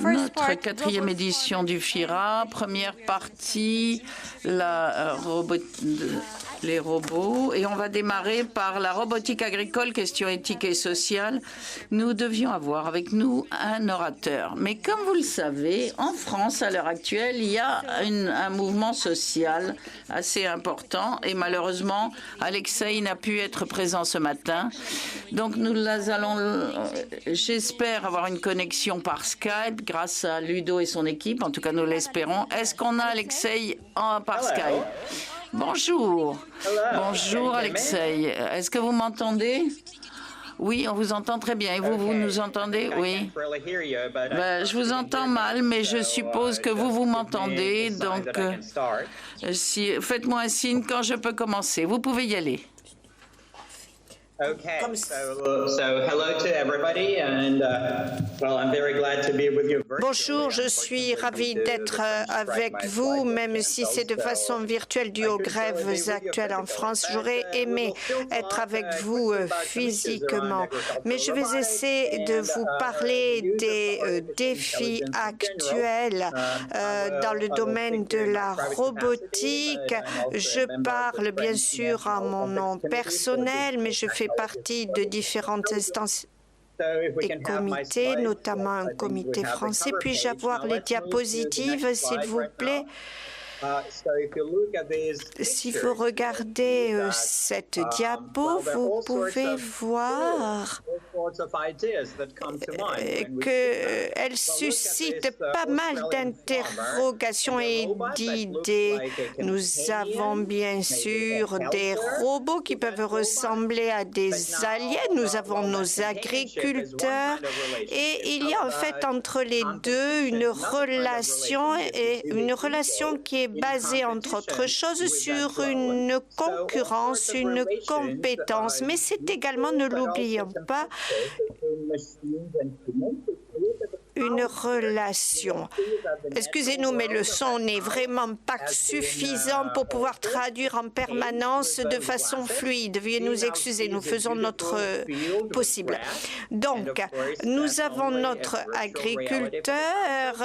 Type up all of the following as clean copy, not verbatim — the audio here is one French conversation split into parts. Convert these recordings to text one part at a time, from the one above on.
Notre quatrième édition du FIRA, première partie, les robots, et on va démarrer par la robotique agricole, questions éthiques et sociales. Nous devions avoir avec nous un orateur. Mais comme vous le savez, en France, à l'heure actuelle, il y a un mouvement social assez important et malheureusement, Alexei n'a pu être présent ce matin. Donc nous allons, j'espère, avoir une connexion par Skype grâce à Ludo et son équipe. En tout cas, nous l'espérons. Est-ce qu'on a Alexei par Skype? Bonjour. Bonjour Alexei. Est-ce que vous m'entendez? Oui, on vous entend très bien. Et vous, vous nous entendez? Oui. Je vous entends mal, mais je suppose que vous m'entendez. Donc, faites-moi un signe quand je peux commencer. Vous pouvez y aller. Okay, so hello to everybody, and well, I'm very glad to be with you. Bonjour, je suis ravie d'être avec vous, même si c'est de façon virtuelle due aux grèves actuelles en France. J'aurais aimé être avec vous physiquement, mais je vais essayer de vous parler des défis actuels dans le domaine de la robotique. Je parle bien sûr en mon nom personnel, mais je fais partie de différentes instances et comités, notamment un comité français. Puis-je avoir les diapositives, s'il vous plaît? Si vous regardez cette diapo, vous pouvez voir qu'elle suscite pas mal d'interrogations et d'idées. Nous avons bien sûr des robots qui peuvent ressembler à des aliens. Nous avons nos agriculteurs et il y a en fait entre les deux une relation qui est basée, entre autres choses, sur une concurrence, une compétence. Mais c'est également, ne l'oublions pas, une relation. Excusez-nous, mais le son n'est vraiment pas suffisant pour pouvoir traduire en permanence de façon fluide. Veuillez nous excuser, nous faisons notre possible. Donc, nous avons notre agriculteur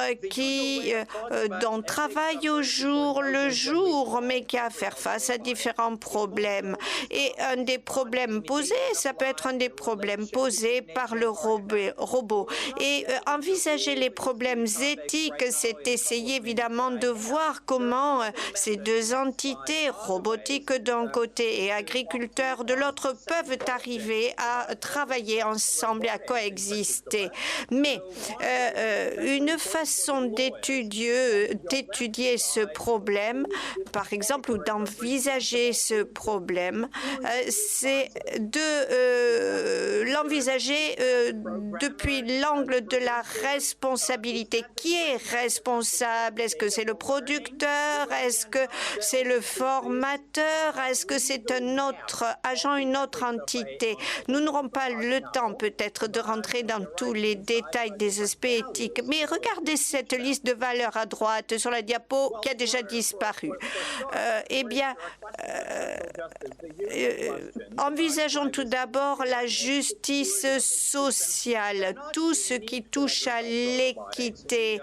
dont travaille au jour le jour, mais qui a à faire face à différents problèmes. Et un des problèmes posés, ça peut être un des problèmes posés par le robot. Et envisager les problèmes éthiques, c'est essayer évidemment de voir comment ces deux entités, robotiques d'un côté et agriculteurs de l'autre, peuvent arriver à travailler ensemble et à coexister. Mais une façon d'étudier ce problème, par exemple, ou d'envisager ce problème, c'est de l'envisager depuis l'angle de la responsabilité. Qui est responsable? Est-ce que c'est le producteur? Est-ce que c'est le formateur? Est-ce que c'est un autre agent, une autre entité? Nous n'aurons pas le temps peut-être de rentrer dans tous les détails des aspects éthiques, mais regardez cette liste de valeurs à droite sur la diapo qui a déjà disparu. Envisageons tout d'abord la justice sociale, tout ce qui touche à l'équité.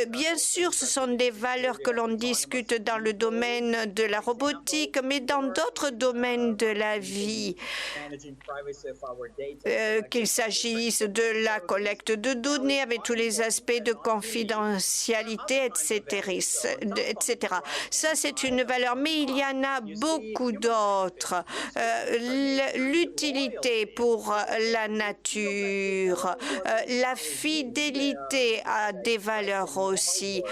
Bien sûr, ce sont des valeurs que l'on discute dans le domaine de la robotique, mais dans d'autres domaines de la vie, qu'il s'agisse de la collecte de données avec tous les aspects de confidentialité, etc. Ça, c'est une valeur, mais il y en a beaucoup d'autres. L'utilité pour la nature, la fidélité à des valeurs aussi.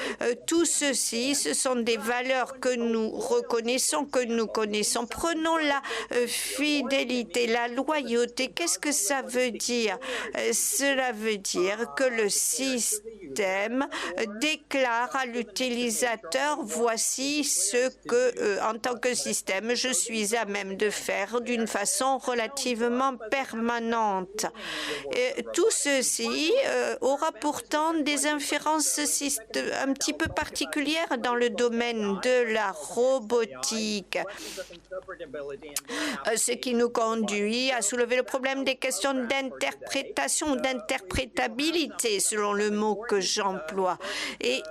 Tout ceci, ce sont des valeurs que nous reconnaissons, que nous connaissons. Prenons la fidélité, la loyauté. Qu'est-ce que ça veut dire? Cela veut dire que le système déclare à l'utilisateur: voici ce que, en tant que système, je suis à même de faire d'une façon relativement permanente. Et tout ceci aura aura pourtant des inférences un petit peu particulières dans le domaine de la robotique, ce qui nous conduit à soulever le problème des questions d'interprétation, d'interprétabilité, selon le mot que j'emploie. Et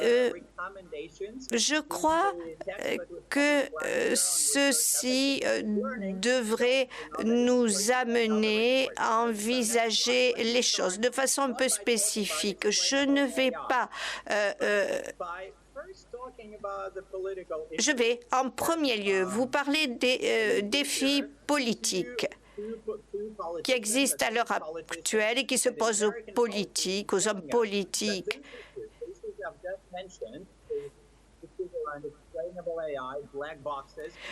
je crois que ceci devrait nous amener à envisager les choses de façon un peu spécifique. Je ne vais pas... je vais, en premier lieu, vous parler des défis politiques qui existent à l'heure actuelle et qui se posent aux politiques, aux hommes politiques.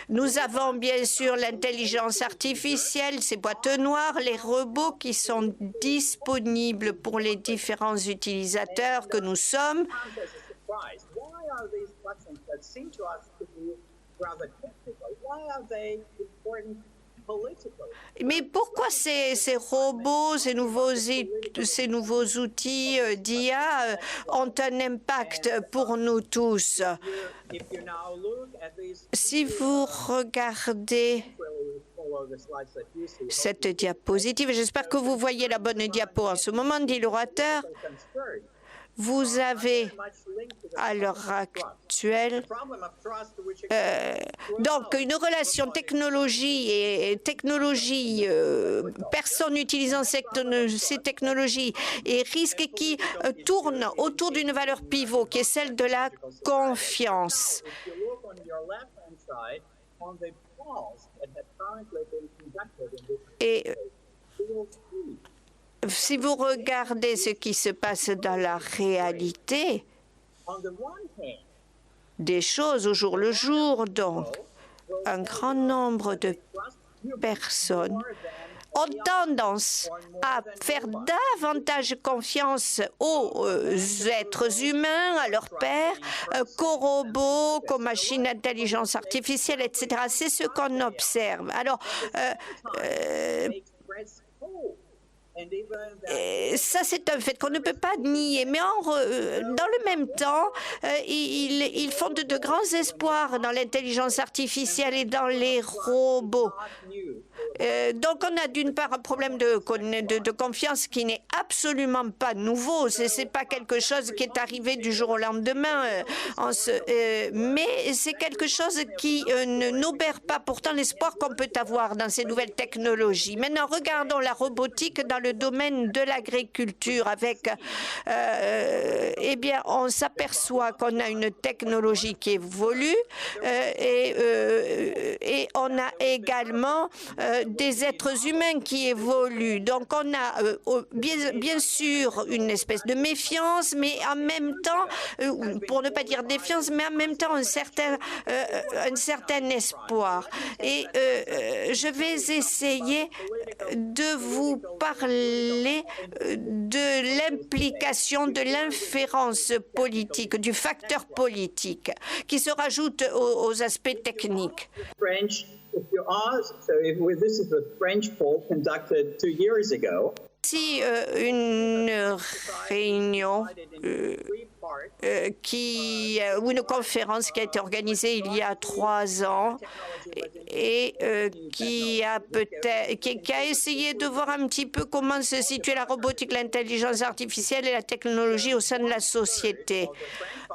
Nous avons bien sûr l'intelligence artificielle, ces boîtes noires, les robots qui sont disponibles pour les différents utilisateurs que nous sommes. Mais pourquoi ces robots, ces nouveaux outils d'IA ont un impact pour nous tous? Si vous regardez cette diapositive, j'espère que vous voyez la bonne diapo en ce moment, dit l'orateur. Vous avez, à l'heure actuelle, donc une relation technologie et technologie, personnes utilisant ces technologies et risques qui tournent autour d'une valeur pivot qui est celle de la confiance. Et si vous regardez ce qui se passe dans la réalité des choses au jour le jour, donc un grand nombre de personnes ont tendance à faire davantage confiance aux êtres humains, à leurs pairs, qu'aux robots, qu'aux machines d'intelligence artificielle, etc. C'est ce qu'on observe. Alors, ça, c'est un fait qu'on ne peut pas nier. Mais dans le même temps, ils fondent de grands espoirs dans l'intelligence artificielle et dans les robots. Donc, on a d'une part un problème de confiance qui n'est absolument pas nouveau. C'est pas quelque chose qui est arrivé du jour au lendemain. Mais c'est quelque chose qui n'obère pas pourtant l'espoir qu'on peut avoir dans ces nouvelles technologies. Maintenant, regardons la robotique dans le domaine de l'agriculture. Eh bien, on s'aperçoit qu'on a une technologie qui évolue et on a également des êtres humains qui évoluent. Donc, on a bien sûr une espèce de méfiance, mais en même temps, pour ne pas dire défiance, mais en même temps un certain espoir. Et je vais essayer de vous parler de l'implication de l'inférence politique, du facteur politique, qui se rajoute aux aspects techniques. Si une réunion ou une conférence qui a été organisée il y a 3 ans et qui a essayé de voir un petit peu comment se situait la robotique, l'intelligence artificielle et la technologie au sein de la société.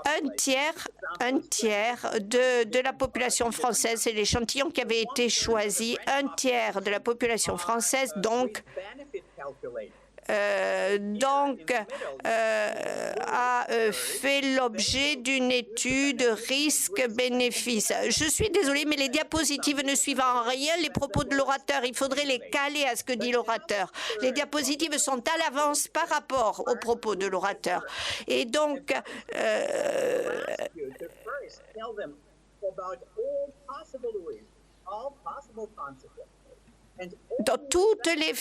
Un tiers de la population française, c'est l'échantillon qui avait été choisi, un tiers de la population française, donc a fait l'objet d'une étude risque-bénéfice. Je suis désolée, mais les diapositives ne suivent en rien les propos de l'orateur. Il faudrait les caler à ce que dit l'orateur. Les diapositives sont à l'avance par rapport aux propos de l'orateur. Et donc, dans toutes les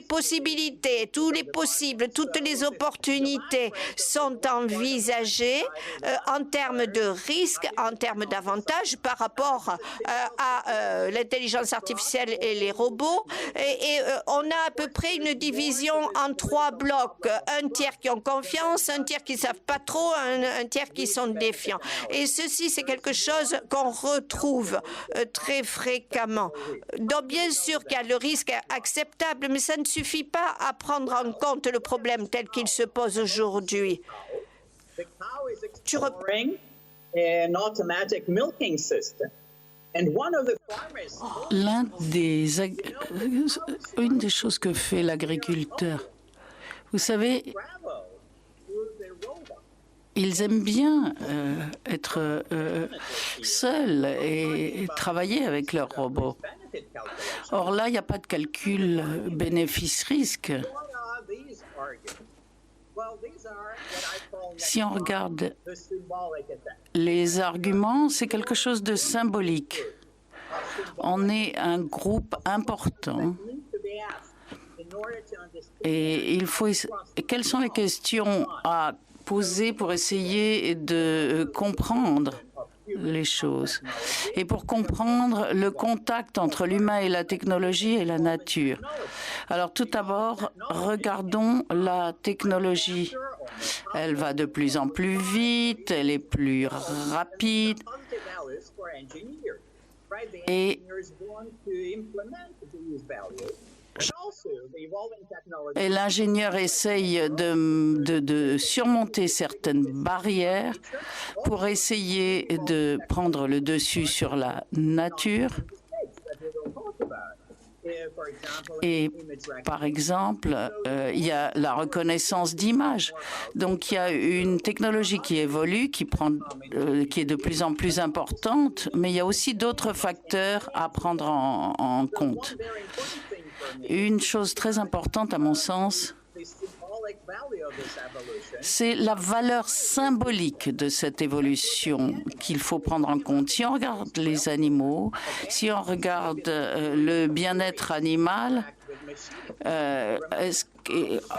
possibilités, tous les possibles, toutes les opportunités sont envisagées en termes de risques, en termes d'avantages par rapport à l'intelligence artificielle et les robots. Et on a à peu près une division en 3 blocs. Un tiers qui ont confiance, un tiers qui ne savent pas trop, un tiers qui sont défiants. Et ceci, c'est quelque chose qu'on retrouve très fréquemment. Donc, bien sûr qu'il y a le risque acceptable, mais ça ne suffit pas à prendre en compte le problème tel qu'il se pose aujourd'hui. Une des choses que fait l'agriculteur, vous savez, ils aiment bien être seuls et travailler avec leurs robots. Or là, il n'y a pas de calcul bénéfice-risque. Si on regarde les arguments, c'est quelque chose de symbolique. On est un groupe important et il faut. Quelles sont les questions à poser pour essayer de comprendre les choses et pour comprendre le contact entre l'humain et la technologie et la nature? Alors tout d'abord, regardons la technologie. Elle va de plus en plus vite, elle est plus rapide et l'ingénieur essaye de surmonter certaines barrières pour essayer de prendre le dessus sur la nature. Et par exemple, il y a la reconnaissance d'images. Donc il y a une technologie qui évolue, qui est de plus en plus importante, mais il y a aussi d'autres facteurs à prendre en compte. Une chose très importante à mon sens, c'est la valeur symbolique de cette évolution qu'il faut prendre en compte. Si on regarde les animaux, si on regarde le bien-être animal,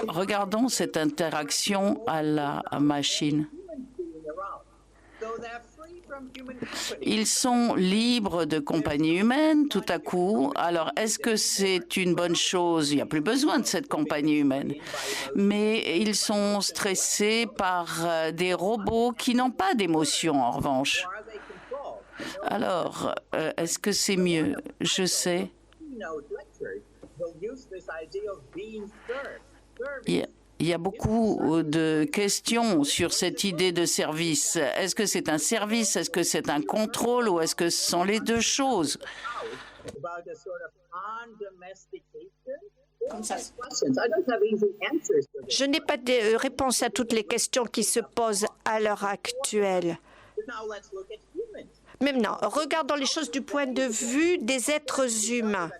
regardons cette interaction à la machine. Ils sont libres de compagnie humaine tout à coup. Alors, est-ce que c'est une bonne chose? Il n'y a plus besoin de cette compagnie humaine. Mais ils sont stressés par des robots qui n'ont pas d'émotion, en revanche. Alors, est-ce que c'est mieux? Je sais. Il y a beaucoup de questions sur cette idée de service. Est-ce que c'est un service? Est-ce que c'est un contrôle? Ou est-ce que ce sont les deux choses? Je n'ai pas de réponse à toutes les questions qui se posent à l'heure actuelle. Maintenant, regardons les choses du point de vue des êtres humains.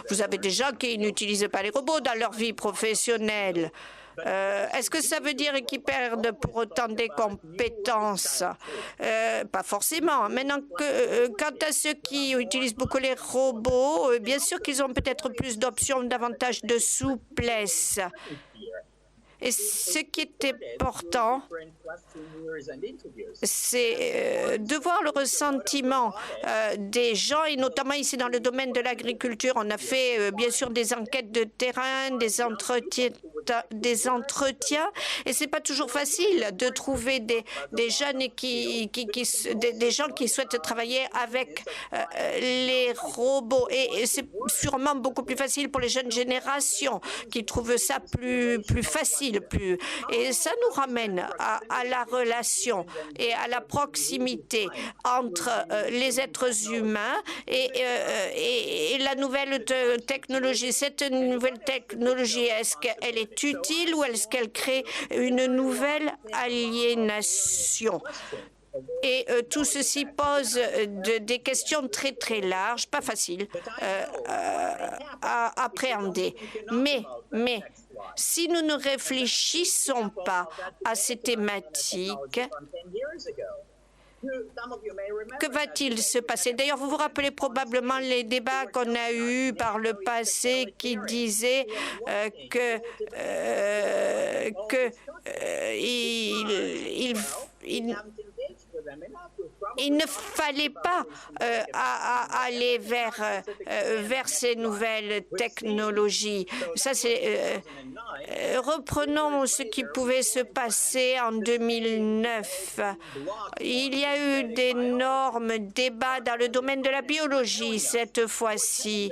Vous avez des gens qui n'utilisent pas les robots dans leur vie professionnelle. Est-ce que ça veut dire qu'ils perdent pour autant des compétences? Pas forcément. Maintenant, quant à ceux qui utilisent beaucoup les robots, bien sûr qu'ils ont peut-être plus d'options, davantage de souplesse. Et ce qui est important, c'est de voir le ressentiment des gens, et notamment ici dans le domaine de l'agriculture. On a fait bien sûr des enquêtes de terrain, des entretiens, et c'est pas toujours facile de trouver des jeunes des gens qui souhaitent travailler avec les robots. Et c'est sûrement beaucoup plus facile pour les jeunes générations qui trouvent ça plus facile. Et ça nous ramène à la relation et à la proximité entre les êtres humains et la nouvelle technologie. Cette nouvelle technologie, est-ce qu'elle est utile ou est-ce qu'elle crée une nouvelle aliénation? Et tout ceci pose des questions très très larges, pas faciles à appréhender. Mais si nous ne réfléchissons pas à ces thématiques, Que va-t-il se passer? D'ailleurs, vous vous rappelez probablement les débats qu'on a eus par le passé qui disaient il ne fallait pas aller vers ces nouvelles technologies. Ça, reprenons ce qui pouvait se passer en 2009. Il y a eu d'énormes débats dans le domaine de la biologie cette fois-ci.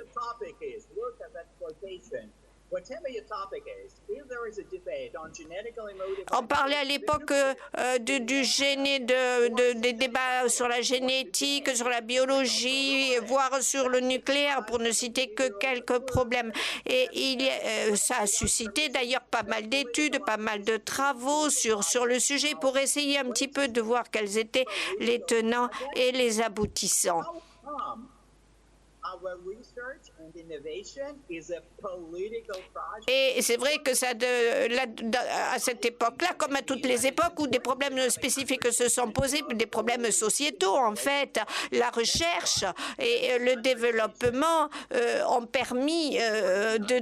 On parlait à l'époque des débats sur la génétique, sur la biologie, voire sur le nucléaire, pour ne citer que quelques problèmes. Et ça a suscité d'ailleurs pas mal d'études, pas mal de travaux sur le sujet pour essayer un petit peu de voir quels étaient les tenants et les aboutissants. Et c'est vrai que à cette époque-là, comme à toutes les époques où des problèmes spécifiques se sont posés, des problèmes sociétaux en fait, la recherche et le développement ont permis de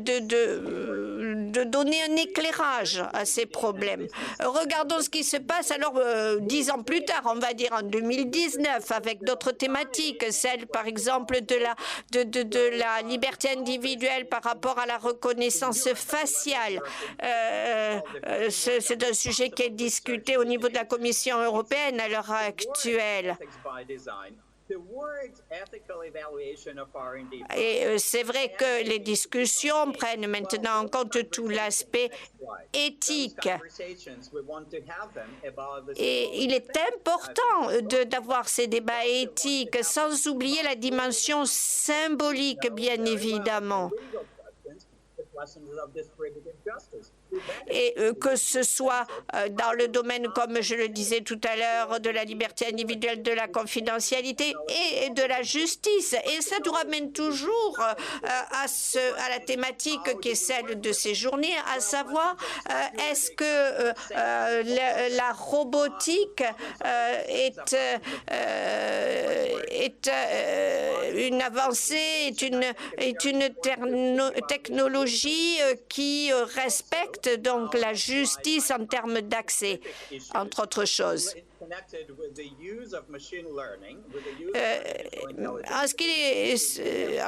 donner un éclairage à ces problèmes. Regardons ce qui se passe alors 10 ans plus tard, on va dire en 2019, avec d'autres thématiques, celle par exemple de la liberté individuelle par rapport à la reconnaissance faciale. C'est un sujet qui est discuté au niveau de la Commission européenne à l'heure actuelle. Et c'est vrai que les discussions prennent maintenant en compte tout l'aspect éthique. Et il est important d'avoir ces débats éthiques, sans oublier la dimension symbolique, bien évidemment. Et que ce soit dans le domaine, comme je le disais tout à l'heure, de la liberté individuelle, de la confidentialité et de la justice. Et ça nous ramène toujours à la thématique qui est celle de ces journées, à savoir est-ce que la robotique est une avancée, est une technologie qui respecte donc la justice en termes d'accès, entre autres choses. En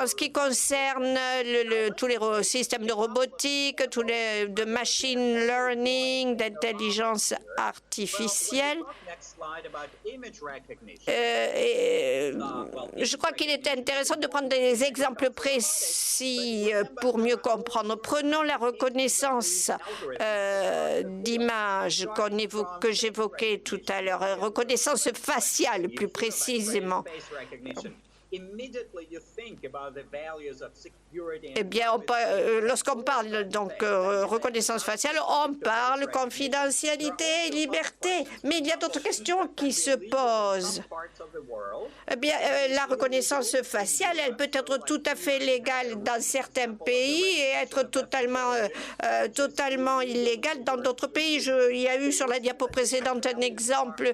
ce qui concerne tous les systèmes de robotique, de machine learning, d'intelligence artificielle, je crois qu'il est intéressant de prendre des exemples précis pour mieux comprendre. Prenons la reconnaissance d'images que j'évoquais tout à l'heure, reconnaissance faciale plus précisément. Eh bien, lorsqu'on parle donc reconnaissance faciale, on parle confidentialité et liberté. Mais il y a d'autres questions qui se posent. Eh bien, la reconnaissance faciale, elle peut être tout à fait légale dans certains pays et être totalement illégale dans d'autres pays. Il y a eu sur la diapo précédente un exemple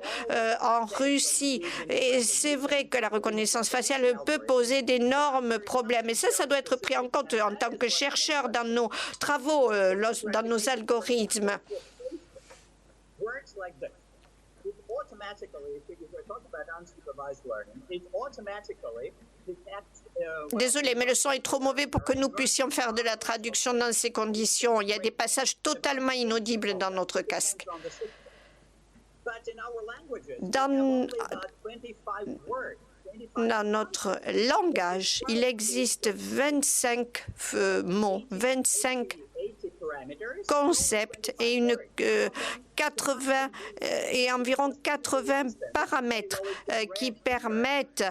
en Russie. Et c'est vrai que la reconnaissance faciale peut poser d'énormes problèmes. Et ça doit être pris en compte en tant que chercheur dans nos travaux, dans nos algorithmes. Désolé, mais le son est trop mauvais pour que nous puissions faire de la traduction dans ces conditions. Il y a des passages totalement inaudibles dans notre casque. Dans notre langage, il existe 25 mots, 25 concepts et environ 80 paramètres qui permettent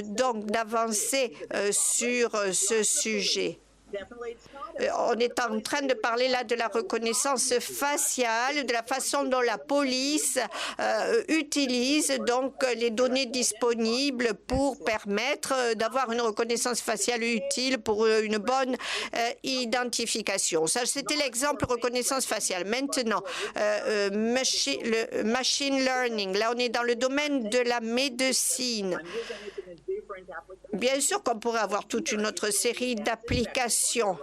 donc d'avancer sur ce sujet. On est en train de parler là de la reconnaissance faciale, de la façon dont la police utilise donc les données disponibles pour permettre d'avoir une reconnaissance faciale utile pour une bonne identification. Ça, c'était l'exemple reconnaissance faciale. Maintenant, le machine learning. Là, on est dans le domaine de la médecine. Bien sûr qu'on pourrait avoir toute une autre série d'applications.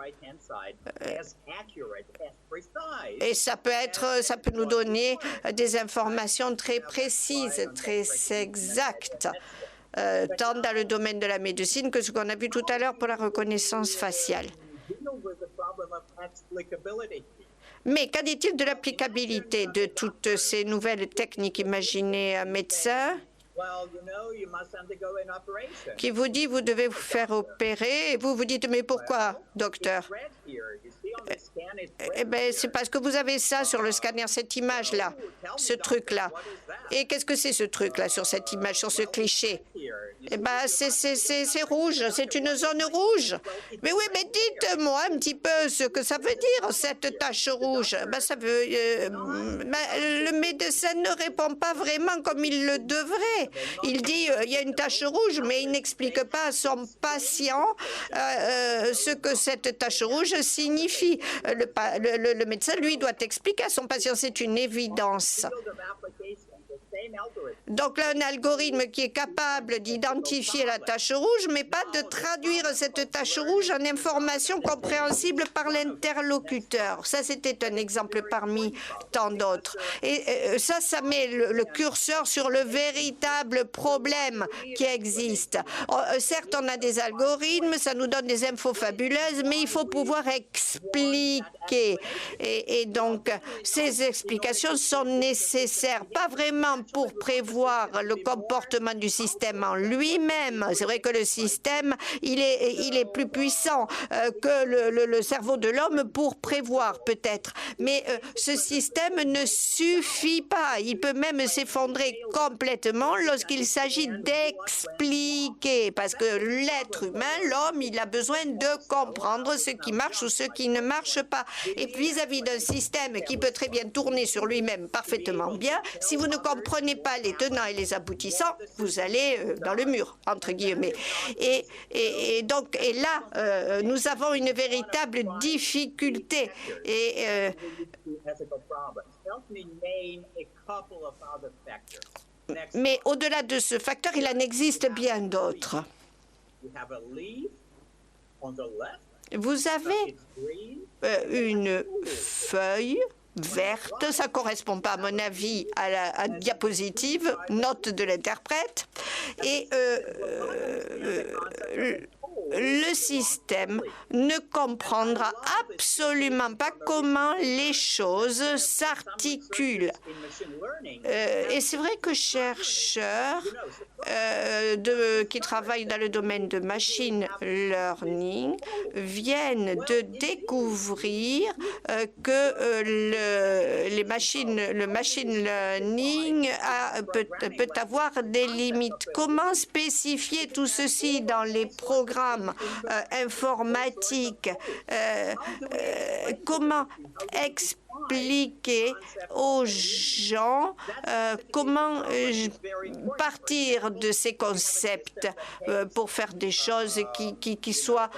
Et ça peut nous donner des informations très précises, très exactes, tant dans le domaine de la médecine que ce qu'on a vu tout à l'heure pour la reconnaissance faciale. Mais qu'en est-il de l'applicabilité de toutes ces nouvelles techniques? Imaginez un médecin qui vous dit vous devez vous faire opérer et vous dites mais pourquoi, docteur? Eh bien, c'est parce que vous avez ça sur le scanner, cette image-là, ce truc-là. Et qu'est-ce que c'est ce truc-là sur cette image, sur ce cliché? Eh bien, c'est rouge, c'est une zone rouge. Mais oui, mais dites-moi un petit peu ce que ça veut dire, cette tache rouge. Ben, ça veut... le médecin ne répond pas vraiment comme il le devrait. Il dit il y a une tache rouge, mais il n'explique pas à son patient ce que cette tache rouge signifie. Le médecin, lui, doit expliquer à son patient, c'est une évidence. Donc là, un algorithme qui est capable d'identifier la tache rouge, mais pas de traduire cette tache rouge en information compréhensible par l'interlocuteur. Ça, c'était un exemple parmi tant d'autres. Et ça met le curseur sur le véritable problème qui existe. Certes, on a des algorithmes, ça nous donne des infos fabuleuses, mais il faut pouvoir expliquer. Et donc, ces explications sont nécessaires, pas vraiment pour prévoir le comportement du système en lui-même. C'est vrai que le système, il est plus puissant que le cerveau de l'homme pour prévoir peut-être. Mais ce système ne suffit pas. Il peut même s'effondrer complètement lorsqu'il s'agit d'expliquer. Parce que l'être humain, l'homme, il a besoin de comprendre ce qui marche ou ce qui ne marche pas. Et vis-à-vis d'un système qui peut très bien tourner sur lui-même parfaitement bien, si vous ne comprenez pas les tenants et les aboutissants, vous allez dans le mur, entre guillemets. Et donc, là, nous avons une véritable difficulté. Mais au-delà de ce facteur, il en existe bien d'autres. Vous avez une feuille verte, ça ne correspond pas à mon avis à la diapositive, note de l'interprète, et le système ne comprendra absolument pas comment les choses s'articulent. Et c'est vrai que chercheurs qui travaillent dans le domaine de machine learning viennent de découvrir que le machine learning peut avoir des limites. Comment spécifier tout ceci dans les programmes informatiques? Comment expliquer aux gens comment partir de ces concepts pour faire des choses qui soient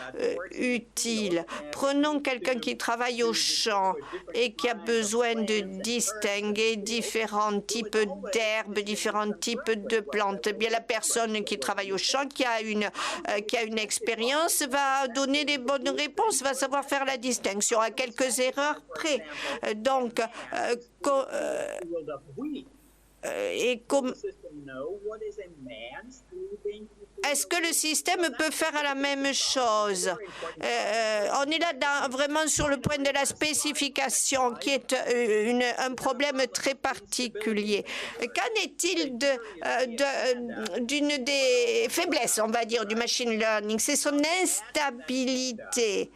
utiles. Prenons quelqu'un qui travaille au champ et qui a besoin de distinguer différents types d'herbes, différents types de plantes. Eh bien, la personne qui travaille au champ, qui a une expérience, va donner des bonnes réponses, va savoir faire la distinction à quelques erreurs près. Donc, est-ce que le système peut faire la même chose? On est là vraiment sur le point de la spécification, qui est un problème très particulier. Qu'en est-il d'une des faiblesses, on va dire, du machine learning? C'est son instabilité.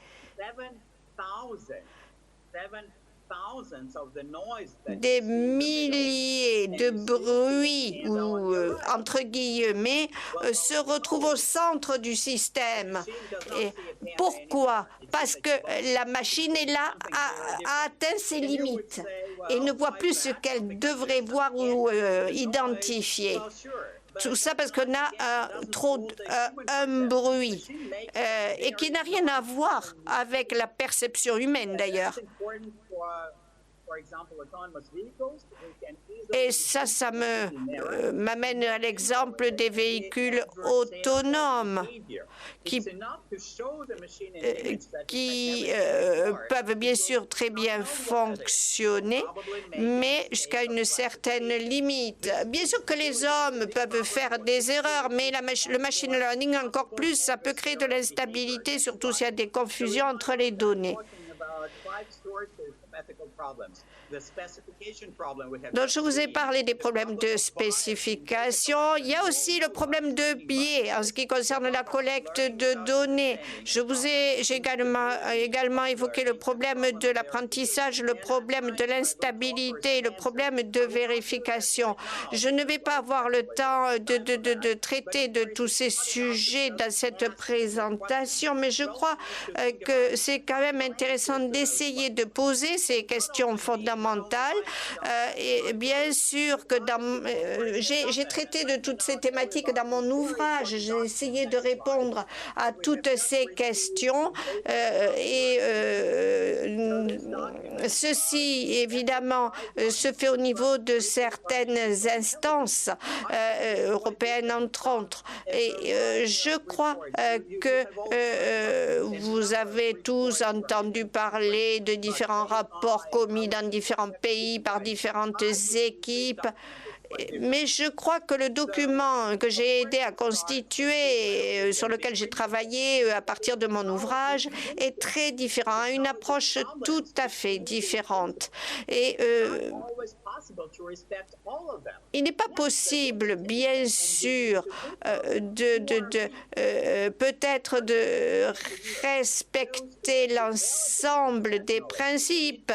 des milliers de bruits, ou entre guillemets, se retrouvent au centre du système. Et pourquoi? Parce que la machine est là, a atteint ses limites et ne voit plus ce qu'elle devrait voir ou identifier. Tout ça parce qu'on a un bruit et qui n'a rien à voir avec la perception humaine d'ailleurs. Et ça m'amène à l'exemple des véhicules autonomes qui peuvent bien sûr très bien fonctionner, mais jusqu'à une certaine limite. Bien sûr que les hommes peuvent faire des erreurs, mais le machine learning encore plus, ça peut créer de l'instabilité, surtout s'il y a des confusions entre les données. Donc, je vous ai parlé des problèmes de spécification. Il y a aussi le problème de biais en ce qui concerne la collecte de données. J'ai également évoqué le problème de l'apprentissage, le problème de l'instabilité, le problème de vérification. Je ne vais pas avoir le temps de traiter de tous ces sujets dans cette présentation, mais je crois que c'est quand même intéressant d'essayer de poser ces questions fondamentales. Et bien sûr que j'ai traité de toutes ces thématiques dans mon ouvrage. J'ai essayé de répondre à toutes ces questions. Ceci, évidemment, se fait au niveau de certaines instances européennes, entre autres. Et je crois que vous avez tous entendu parler de différents rapports commis dans différents pays par différentes équipes. Mais je crois que le document que j'ai aidé à constituer, sur lequel j'ai travaillé à partir de mon ouvrage, est très différent, a une approche tout à fait différente. Et il n'est pas possible, bien sûr, peut-être de respecter l'ensemble des principes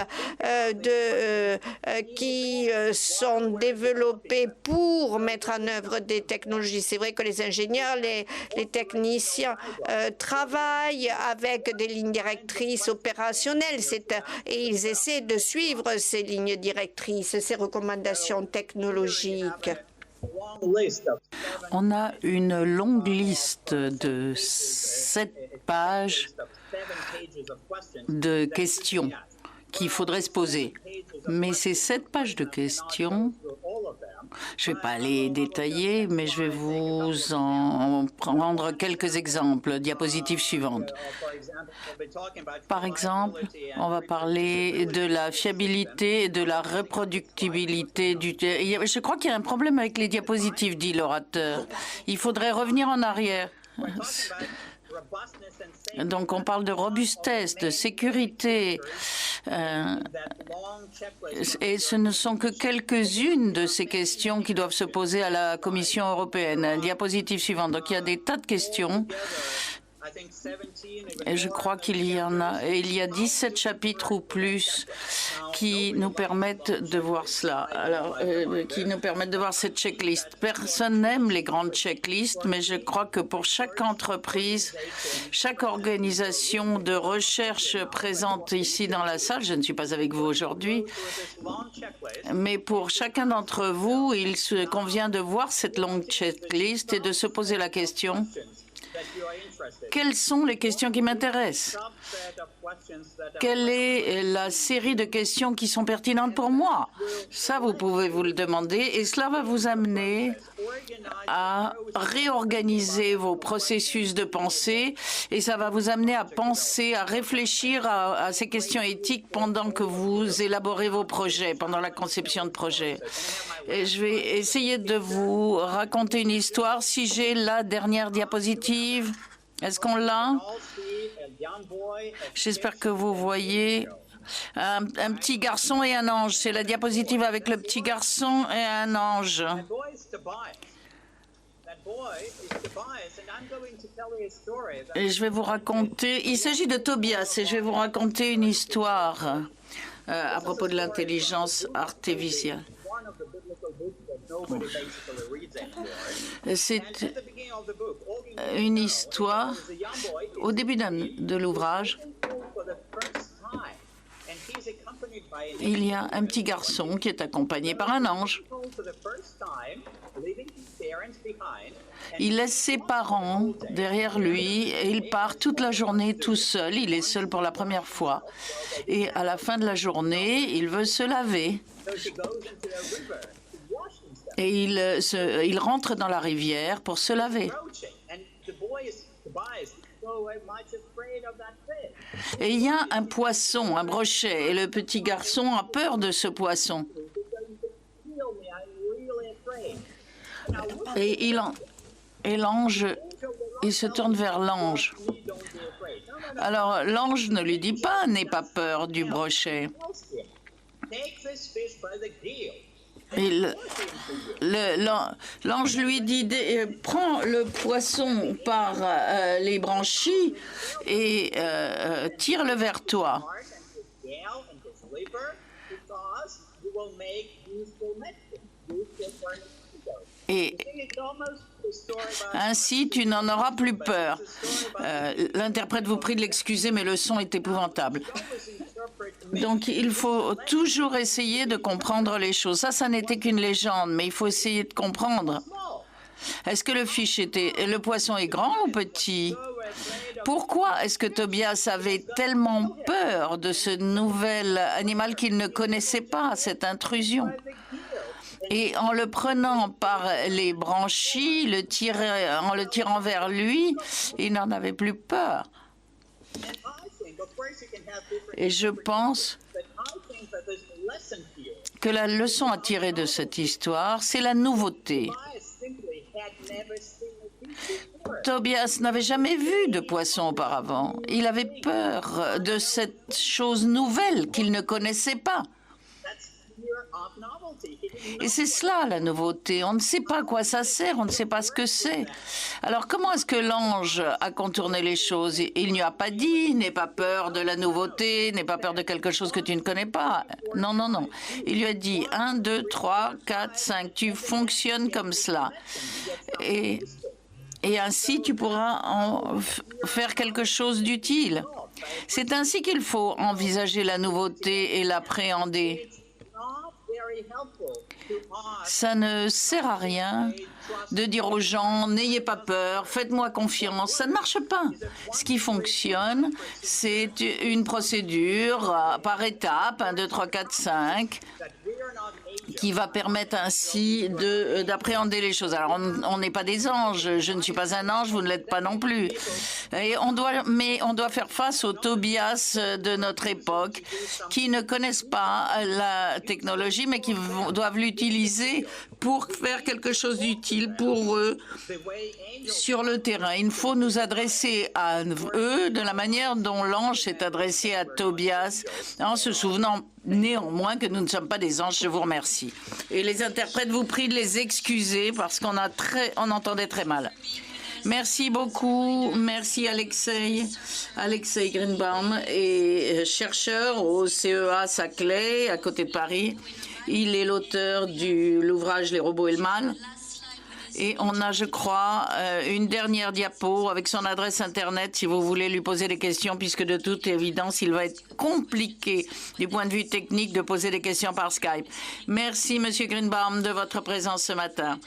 qui sont développés pour mettre en œuvre des technologies. C'est vrai que les ingénieurs, les techniciens travaillent avec des lignes directrices opérationnelles et ils essaient de suivre ces lignes directrices, ces recommandations technologiques. On a une longue liste de 7 pages de questions qu'il faudrait se poser. Mais ces 7 pages de questions, je ne vais pas les détailler, mais je vais vous en prendre quelques exemples. Diapositive suivante. Par exemple, on va parler de la fiabilité et de la reproductibilité du... Je crois qu'il y a un problème avec les diapositives, dit l'orateur. Il faudrait revenir en arrière. Donc, on parle de robustesse, de sécurité, et ce ne sont que quelques-unes de ces questions qui doivent se poser à la Commission européenne. Diapositive suivante. Donc, il y a des tas de questions. Et je crois qu'il y en a, il y a 17 chapitres ou plus qui nous permettent de voir cela. Alors, qui nous permettent de voir cette checklist. Personne n'aime les grandes checklists, mais je crois que pour chaque entreprise, chaque organisation de recherche présente ici dans la salle, je ne suis pas avec vous aujourd'hui, mais pour chacun d'entre vous, il se convient de voir cette longue checklist et de se poser la question: quelles sont les questions qui m'intéressent? Quelle est la série de questions qui sont pertinentes pour moi? Ça, vous pouvez vous le demander et cela va vous amener à réorganiser vos processus de pensée et ça va vous amener à penser, à réfléchir à ces questions éthiques pendant que vous élaborez vos projets, pendant la conception de projets. Et je vais essayer de vous raconter une histoire. Si j'ai la dernière diapositive, est-ce qu'on l'a? J'espère que vous voyez un petit garçon et un ange. C'est la diapositive avec le petit garçon et un ange. Et je vais vous raconter, il s'agit de Tobias et je vais vous raconter une histoire à propos de l'intelligence artificielle. C'est une histoire. Au début de l'ouvrage, il y a un petit garçon qui est accompagné par un ange. Il laisse ses parents derrière lui et il part toute la journée tout seul. Il est seul pour la première fois. Et à la fin de la journée, il veut se laver. Et il rentre dans la rivière pour se laver. Et il y a un poisson, un brochet, et le petit garçon a peur de ce poisson. Et l'ange, il se tourne vers l'ange. Alors l'ange ne lui dit pas « n'aie pas peur du brochet ». L'ange lui dit « prends le poisson par les branchies et tire-le vers toi ». Et ainsi, tu n'en auras plus peur. L'interprète vous prie de l'excuser, mais le son est épouvantable. Donc, il faut toujours essayer de comprendre les choses. Ça n'était qu'une légende, mais il faut essayer de comprendre. Est-ce que le poisson est grand ou petit? Pourquoi est-ce que Tobias avait tellement peur de ce nouvel animal qu'il ne connaissait pas, cette intrusion? Et en le prenant par les branchies, en le tirant vers lui, il n'en avait plus peur. Et je pense que la leçon à tirer de cette histoire, c'est la nouveauté. Tobias n'avait jamais vu de poisson auparavant. Il avait peur de cette chose nouvelle qu'il ne connaissait pas. Et c'est cela la nouveauté. On ne sait pas à quoi ça sert, on ne sait pas ce que c'est. Alors comment est-ce que l'ange a contourné les choses? Il n'y a pas dit « n'aie pas peur de la nouveauté, n'aie pas peur de quelque chose que tu ne connais pas ». Non, non, non. Il lui a dit 1, 2, 3, 4, 5, tu fonctionnes comme cela. Et ainsi tu pourras en faire quelque chose d'utile. C'est ainsi qu'il faut envisager la nouveauté et l'appréhender. Ça ne sert à rien de dire aux gens « n'ayez pas peur, faites-moi confiance ». Ça ne marche pas. Ce qui fonctionne, c'est une procédure par étapes, 1, 2, 3, 4, 5, qui va permettre ainsi d'appréhender les choses. Alors, on n'est pas des anges. Je ne suis pas un ange, vous ne l'êtes pas non plus. Mais on doit faire face aux Tobias de notre époque qui ne connaissent pas la technologie, mais qui doivent l'utiliser pour faire quelque chose d'utile pour eux sur le terrain. Il faut nous adresser à eux de la manière dont l'ange s'est adressé à Tobias, en se souvenant néanmoins que nous ne sommes pas des anges. Je vous remercie. Et les interprètes vous prient de les excuser parce qu'on entendait très mal. Merci beaucoup. Merci Alexei Greenbaum, chercheur au CEA Saclay, à côté de Paris. Il est l'auteur de l'ouvrage Les robots et le mal. Et on a, je crois, une dernière diapo avec son adresse Internet si vous voulez lui poser des questions, puisque de toute évidence, il va être compliqué du point de vue technique de poser des questions par Skype. Merci, Monsieur Greenbaum, de votre présence ce matin.